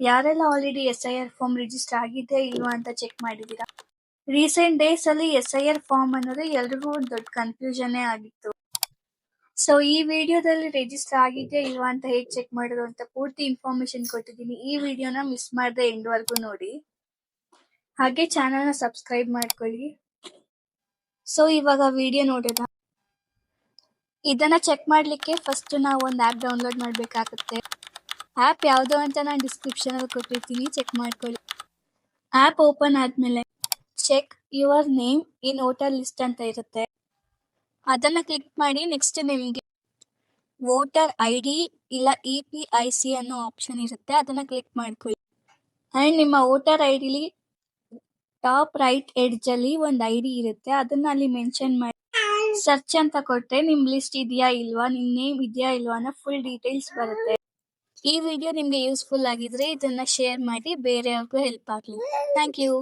ಯಾರೆಲ್ಲ already SIR form register ಆಗಿದೆ ಇಲ್ವಾ ಅಂತ ಚೆಕ್ ಮಾಡಿದೀರಾ? ರೀಸೆಂಟ್ ಡೇಸ್ ಅಲ್ಲಿ SIR ಫಾರ್ಮ್ ಅನ್ನೋದು ಎಲ್ರಿಗೂ ಒಂದು ದೊಡ್ಡ ಕನ್ಫ್ಯೂಷನ್ ಆಗಿತ್ತು. ಸೊ ಈ ವಿಡಿಯೋದಲ್ಲಿ ರಿಜಿಸ್ಟರ್ ಆಗಿದೆ ಇಲ್ವಾ ಅಂತ ಹೇಗೆ ಚೆಕ್ ಮಾಡೋದು ಅಂತ ಪೂರ್ತಿ ಇನ್ಫಾರ್ಮೇಶನ್ ಕೊಟ್ಟಿದ್ದೀನಿ. ಈ ವಿಡಿಯೋನ ಮಿಸ್ ಮಾಡದೆ ಎಂಡ್ ವರೆಗೂ ನೋಡಿ, ಹಾಗೆ ಚಾನಲ್ನ ಸಬ್ಸ್ಕ್ರೈಬ್ ಮಾಡ್ಕೊಳ್ಳಿ. ಸೊ ಇವಾಗ ವಿಡಿಯೋ ನೋಡೋಣ. ಇದನ್ನ ಚೆಕ್ ಮಾಡ್ಲಿಕ್ಕೆ ಫಸ್ಟ್ ನಾವು ಒಂದು ಆ್ಯಪ್ ಡೌನ್ಲೋಡ್ ಮಾಡಬೇಕಾಗುತ್ತೆ. ಆ್ಯಪ್ ಯಾವುದು ಅಂತ ನಾನು ಡಿಸ್ಕ್ರಿಪ್ಷನ್ ಅಲ್ಲಿ ಕೊಟ್ಟಿರ್ತೀನಿ, ಚೆಕ್ ಮಾಡ್ಕೊಳ್ಳಿ. ಆ್ಯಪ್ ಓಪನ್ ಆದ್ಮೇಲೆ check your name in voter list ಅಂತ ಇರುತ್ತೆ, ಅದನ್ನ ಕ್ಲಿಕ್ ಮಾಡಿ. ನೆಕ್ಸ್ಟ್ ನಿಮಗೆ ವೋಟರ್ ID ಇಲ್ಲ EPIC ಅನ್ನೋ ಆಪ್ಷನ್ ಇರುತ್ತೆ, ಅದನ್ನ ಕ್ಲಿಕ್ ಮಾಡ್ಕೊಳ್ಳಿ. ಅಂಡ್ ನಿಮ್ಮ ವೋಟರ್ ಐಡಿಲಿ ಟಾಪ್ ರೈಟ್ ಎಡ್ಜ್ ಅಲ್ಲಿ ಒಂದು ID ಇರುತ್ತೆ, ಅದನ್ನ ಅಲ್ಲಿ ಮೆನ್ಷನ್ ಮಾಡಿ ಸರ್ಚ್ ಅಂತ ಕೊಟ್ಟರೆ ನಿಮ್ ಲಿಸ್ಟ್ ಇದೆಯಾ ಇಲ್ವಾ, ನಿಮ್ ನೇಮ್ ಇದೆಯಾ ಇಲ್ವಾ ಅನ್ನೋ ಫುಲ್ ಡೀಟೇಲ್ಸ್ ಬರುತ್ತೆ. ಈ ವಿಡಿಯೋ ನಿಮ್ಗೆ ಯೂಸ್ಫುಲ್ ಆಗಿದ್ರೆ ಇದನ್ನ ಶೇರ್ ಮಾಡಿ, ಬೇರೆಯವ್ರಿಗೂ ಹೆಲ್ಪ್ ಆಗಲಿ. Thank you.